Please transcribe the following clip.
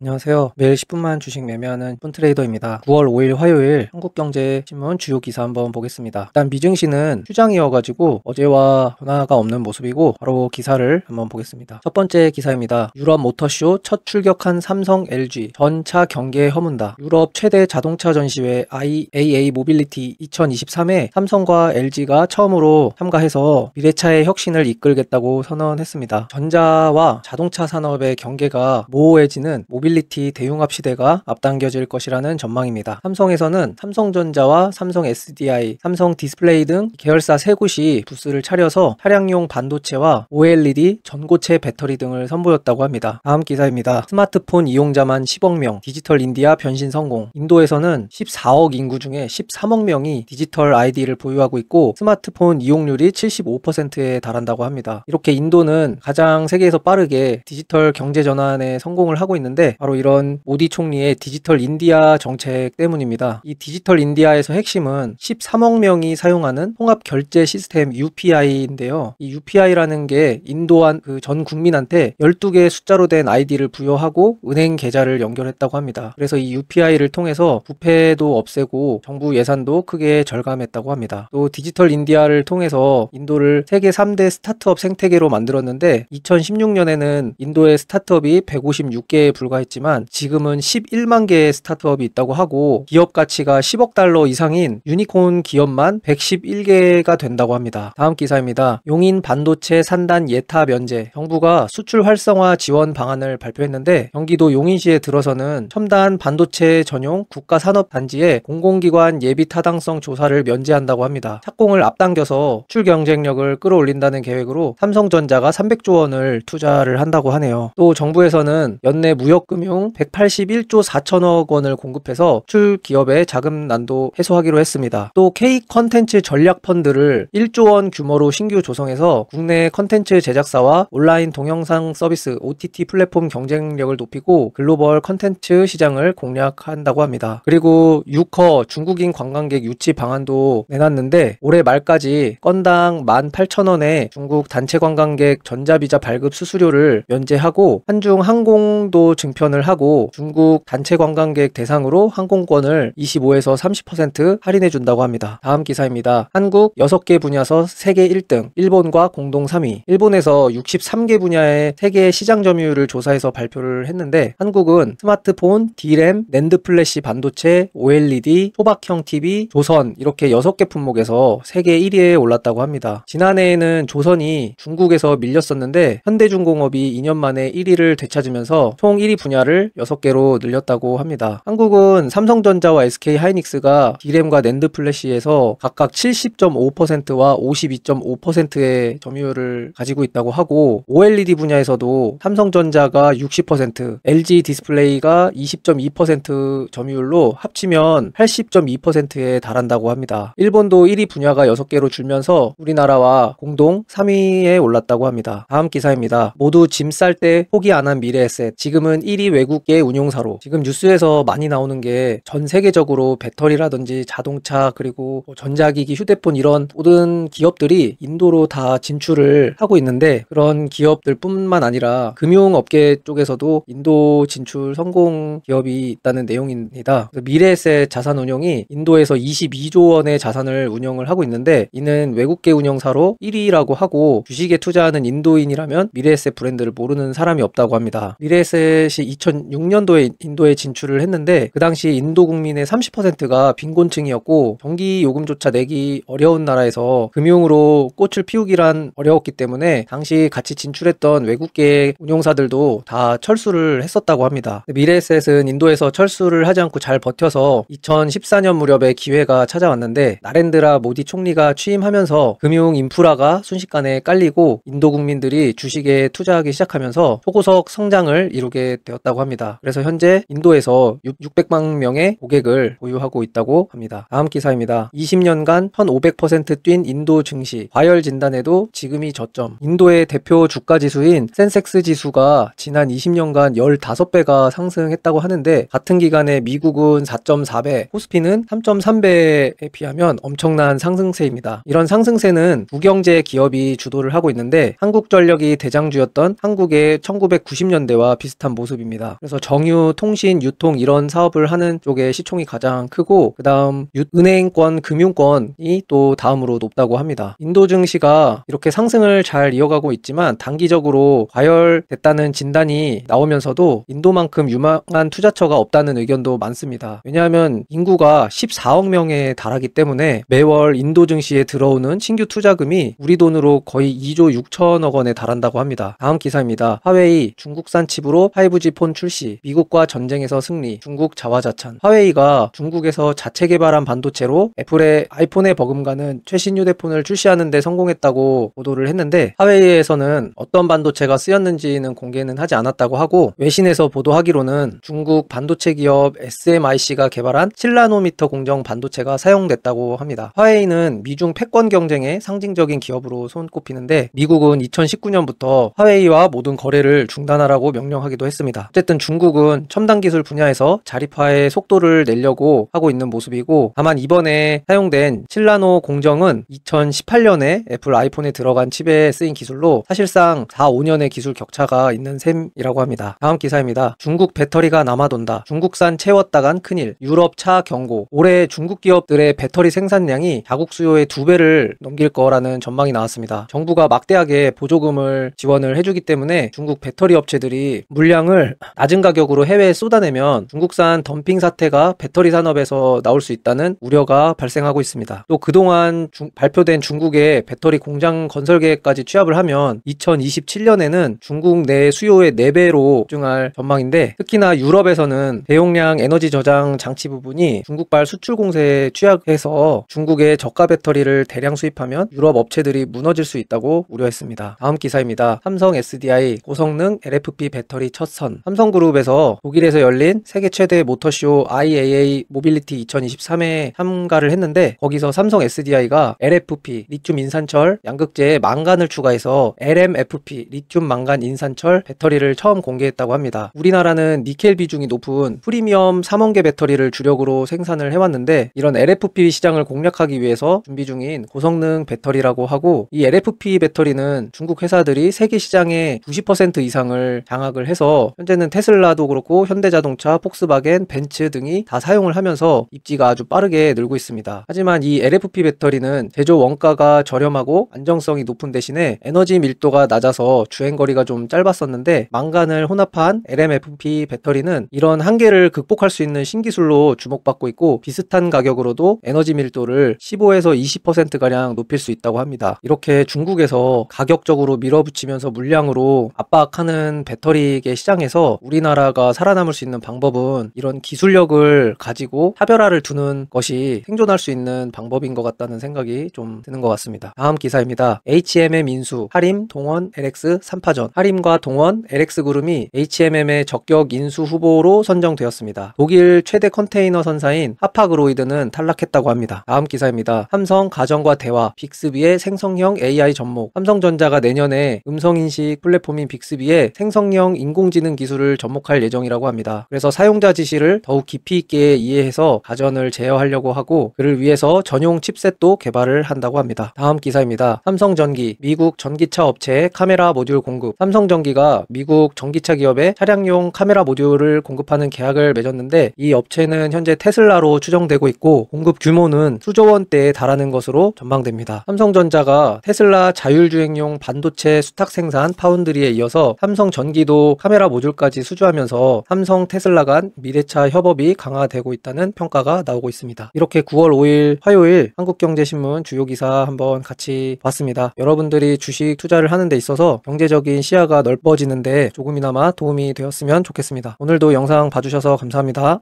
안녕하세요. 매일 10분만 주식 매매하는 폰트레이더입니다. 9월 5일 화요일 한국경제신문 주요 기사 한번 보겠습니다. 일단 미증시는 휴장이어가지고 어제와 변화가 없는 모습이고 바로 기사를 한번 보겠습니다. 첫 번째 기사입니다. 유럽 모터쇼 첫 출격한 삼성, LG 전차 경계 허문다. 유럽 최대 자동차 전시회 IAA 모빌리티 2023에 삼성과 LG가 처음으로 참가해서 미래차의 혁신을 이끌겠다고 선언했습니다. 전자와 자동차 산업의 경계가 모호해지는 모빌리티 대융합 시대가 앞당겨질 것이라는 전망입니다. 삼성에서는 삼성전자와 삼성 SDI, 삼성 디스플레이 등 계열사 세 곳이 부스를 차려서 차량용 반도체와 OLED, 전고체 배터리 등을 선보였다고 합니다. 다음 기사입니다. 스마트폰 이용자만 10억 명, 디지털 인디아 변신 성공. 인도에서는 14억 인구 중에 13억 명이 디지털 아이디를 보유하고 있고 스마트폰 이용률이 75%에 달한다고 합니다. 이렇게 인도는 가장 세계에서 빠르게 디지털 경제 전환에 성공을 하고 있는데 바로 이런 모디 총리의 디지털 인디아 정책 때문입니다. 이 디지털 인디아에서 핵심은 13억 명이 사용하는 통합 결제 시스템 UPI인데요. 이 UPI라는 게 인도한 전 국민한테 12개 숫자로 된 아이디를 부여하고 은행 계좌를 연결했다고 합니다. 그래서 이 UPI를 통해서 부패도 없애고 정부 예산도 크게 절감했다고 합니다. 또 디지털 인디아를 통해서 인도를 세계 3대 스타트업 생태계로 만들었는데 2016년에는 인도의 스타트업이 156개에 불과했지만 지금은 11만 개의 스타트업이 있다고 하고 기업 가치가 10억 달러 이상인 유니콘 기업만 111개가 된다고 합니다. 다음 기사입니다. 용인 반도체 산단 예타 면제. 정부가 수출 활성화 지원 방안을 발표했는데 경기도 용인시에 들어서는 첨단 반도체 전용 국가산업단지에 공공기관 예비 타당성 조사를 면제한다고 합니다. 착공을 앞당겨서 수출 경쟁력을 끌어올린다는 계획으로 삼성전자가 300조 원을 투자를 한다고 하네요. 또 정부에서는 연내 무역금융 181조 4천억 원을 공급해서 수출 기업의 자금 난도 해소하기로 했습니다. 또 K 컨텐츠 전략 펀드를 1조 원 규모로 신규 조성해서 국내 컨텐츠 제작사와 온라인 동영상 서비스 OTT 플랫폼 경쟁력을 높이고 글로벌 컨텐츠 시장을 공략한다고 합니다. 그리고 유커 중국인 관광객 유치 방안도 내놨는데 올해 말까지 건당 18,000원에 중국 단체 관광객 전자비자 발급 수수료를 면제하고 한중 항공도 증편을 하고 중국 단체 관광객 대상으로 항공권을 25에서 30% 할인해 준다고 합니다. 다음 기사입니다. 한국 6개 분야에서 세계 1등, 일본과 공동 3위. 일본에서 63개 분야의 세계 시장 점유율을 조사해서 발표를 했는데 한국은 스마트폰, D램, 낸드 플래시 반도체, OLED, 소박형 TV, 조선 이렇게 6개 품목에서 세계 1위에 올랐다고 합니다. 지난해에는 조선이 중국에서 밀렸었는데 현대중공업이 2년 만에 1위를 되찾으면서 총 1위 분야를 6개로 늘렸다고 합니다. 한국은 삼성전자와 SK하이닉스가 D램과 낸드 플래시에서 각각 70.5%와 52.5%의 점유율을 가지고 있다고 하고 OLED 분야에서도 삼성전자가 60%, LG 디스플레이가 20.2% 점유율로 합치면 80.2%에 달한다고 합니다. 일본도 1위 분야가 6개로 줄면서 우리나라와 공동 3위에 올랐다고 합니다. 다음 기사입니다. 모두 짐 쌀 때 포기 안 한 미래에셋. 지금은 1위 외국계 운용사로. 지금 뉴스에서 많이 나오는 게 전 세계적으로 배터리라든지 자동차 그리고 전자기기, 휴대폰 이런 모든 기업들이 인도로 다 진출을 하고 있는데 그런 기업들 뿐만 아니라 금융업계 쪽에서도 인도 진출 성공 기업이 있다는 내용입니다. 미래에셋 자산운용이 인도에서 22조 원의 자산을 운영을 하고 있는데 이는 외국계 운영사로 1위라고 하고 주식에 투자하는 인도인이라면 미래에셋 브랜드를 모르는 사람이 없다고 합니다. 미래에셋이 2006년도에 인도에 진출을 했는데 그 당시 인도 국민의 30%가 빈곤층이었고 전기 요금조차 내기 어려운 나라에서 금융으로 꽃을 피우기란 어려웠기 때문에 당시 같이 진출했던 외국계 운용사들도 다 철수를 했었다고 합니다. 미래에셋은 인도에서 철수를 하지 않고 잘 버텨서 2014년 무렵에 기회가 찾아왔는데 나렌드라 모디 총리가 취임하면서 금융 인프라가 순식간에 깔리고 인도 국민들이 주식에 투자하기 시작하면서 초고속 성장을 이루게 되었다고 합니다. 그래서 현재 인도에서 600만 명의 고객을 보유하고 있다고 합니다. 다음 기사입니다. 20년간 1500% 뛴 인도 증시. 과열 진단에도 지금이 저점. 인도의 대표 주가 지수인 센섹스 지수가 지난 20년간 15배가 상승했다고 하는데 같은 기간에 미국은 4.4배, 코스피는 3.3배에 비하면 엄청난 상승세입니다. 이런 상승세는 국영제 기업이 주도를 하고 있는데 한국전력이 대장주였던 한국의 1990년대와 비슷한 모습입니다. 기업입니다. 그래서 정유, 통신, 유통 이런 사업을 하는 쪽에 시총이 가장 크고 그 다음 은행권, 금융권이 또 다음으로 높다고 합니다. 인도 증시가 이렇게 상승을 잘 이어가고 있지만 단기적으로 과열됐다는 진단이 나오면서도 인도만큼 유망한 투자처가 없다는 의견도 많습니다. 왜냐하면 인구가 14억 명에 달하기 때문에 매월 인도 증시에 들어오는 신규 투자금이 우리 돈으로 거의 2조 6천억 원에 달한다고 합니다. 다음 기사입니다. 화웨이 중국산 칩으로 5G 폰 출시, 미국과 전쟁에서 승리, 중국 자화자찬. 화웨이가 중국에서 자체 개발한 반도체로 애플의 아이폰에 버금가는 최신 휴대폰을 출시하는 데 성공했다고 보도를 했는데 화웨이에서는 어떤 반도체가 쓰였는지는 공개는 하지 않았다고 하고 외신에서 보도하기로는 중국 반도체 기업 SMIC가 개발한 7나노미터 공정 반도체가 사용됐다고 합니다. 화웨이는 미중 패권 경쟁의 상징적인 기업으로 손꼽히는데 미국은 2019년부터 화웨이와 모든 거래를 중단하라고 명령하기도 했습니다. 어쨌든 중국은 첨단 기술 분야에서 자립화의 속도를 내려고 하고 있는 모습이고 다만 이번에 사용된 7나노 공정은 2018년에 애플 아이폰에 들어간 칩에 쓰인 기술로 사실상 4, 5년의 기술 격차가 있는 셈이라고 합니다. 다음 기사입니다. 중국 배터리가 남아돈다. 중국산 채웠다간 큰일. 유럽 차 경고. 올해 중국 기업들의 배터리 생산량이 자국 수요의 2배를 넘길 거라는 전망이 나왔습니다. 정부가 막대하게 보조금을 지원을 해주기 때문에 중국 배터리 업체들이 물량을 낮은 가격으로 해외에 쏟아내면 중국산 덤핑 사태가 배터리 산업에서 나올 수 있다는 우려가 발생하고 있습니다. 또 그동안 발표된 중국의 배터리 공장 건설 계획까지 취합을 하면 2027년에는 중국 내 수요의 4배로 증할 전망인데 특히나 유럽에서는 대용량 에너지 저장 장치 부분이 중국발 수출 공세에 취약해서 중국의 저가 배터리를 대량 수입하면 유럽 업체들이 무너질 수 있다고 우려했습니다. 다음 기사입니다. 삼성 SDI 고성능 LFP 배터리 첫 선. 삼성그룹에서 독일에서 열린 세계 최대 모터쇼 IAA 모빌리티 2023에 참가를 했는데 거기서 삼성 SDI가 LFP 리튬 인산철 양극재에 망간을 추가해서 LMFP 리튬 망간 인산철 배터리를 처음 공개했다고 합니다. 우리나라는 니켈 비중이 높은 프리미엄 3원계 배터리를 주력으로 생산을 해왔는데 이런 LFP 시장을 공략하기 위해서 준비 중인 고성능 배터리라고 하고 이 LFP 배터리는 중국 회사들이 세계 시장의 90% 이상을 장악을 해서 현재는 테슬라도 그렇고 현대자동차, 폭스바겐, 벤츠 등이 다 사용을 하면서 입지가 아주 빠르게 늘고 있습니다. 하지만 이 LFP 배터리는 제조 원가가 저렴하고 안정성이 높은 대신에 에너지 밀도가 낮아서 주행거리가 좀 짧았었는데 망간을 혼합한 LMFP 배터리는 이런 한계를 극복할 수 있는 신기술로 주목받고 있고 비슷한 가격으로도 에너지 밀도를 15에서 20%가량 높일 수 있다고 합니다. 이렇게 중국에서 가격적으로 밀어붙이면서 물량으로 압박하는 배터리계 시장에서 우리나라가 살아남을 수 있는 방법은 이런 기술력을 가지고 차별화를 두는 것이 생존할 수 있는 방법인 것 같다는 생각이 좀 드는 것 같습니다. 다음 기사입니다. HMM 인수, 하림, 동원, LX 3파전. 하림과 동원, LX 그룹이 HMM의 적격 인수 후보로 선정되었습니다. 독일 최대 컨테이너 선사인 하파그로이드는 탈락했다고 합니다. 다음 기사입니다. 삼성 가정과 대화, 빅스비의 생성형 AI 접목. 삼성전자가 내년에 음성인식 플랫폼인 빅스비에 생성형 인공지능 기술을 접목할 예정이라고 합니다. 그래서 사용자 지시를 더욱 깊이 있게 이해해서 가전을 제어하려고 하고 그를 위해서 전용 칩셋도 개발을 한다고 합니다. 다음 기사입니다. 삼성전기, 미국 전기차 업체의 카메라 모듈 공급. 삼성전기가 미국 전기차 기업에 차량용 카메라 모듈을 공급하는 계약을 맺었는데 이 업체는 현재 테슬라로 추정되고 있고 공급 규모는 수조 원대에 달하는 것으로 전망됩니다. 삼성전자가 테슬라 자율주행용 반도체 수탁 생산 파운드리에 이어서 삼성전기도 카메라 모듈까지 수주하면서 삼성 테슬라 간 미래차 협업이 강화되고 있다는 평가가 나오고 있습니다. 이렇게 9월 5일 화요일 한국경제신문 주요 기사 한번 같이 봤습니다. 여러분들이 주식 투자를 하는 데 있어서 경제적인 시야가 넓어지는데 조금이나마 도움이 되었으면 좋겠습니다. 오늘도 영상 봐주셔서 감사합니다.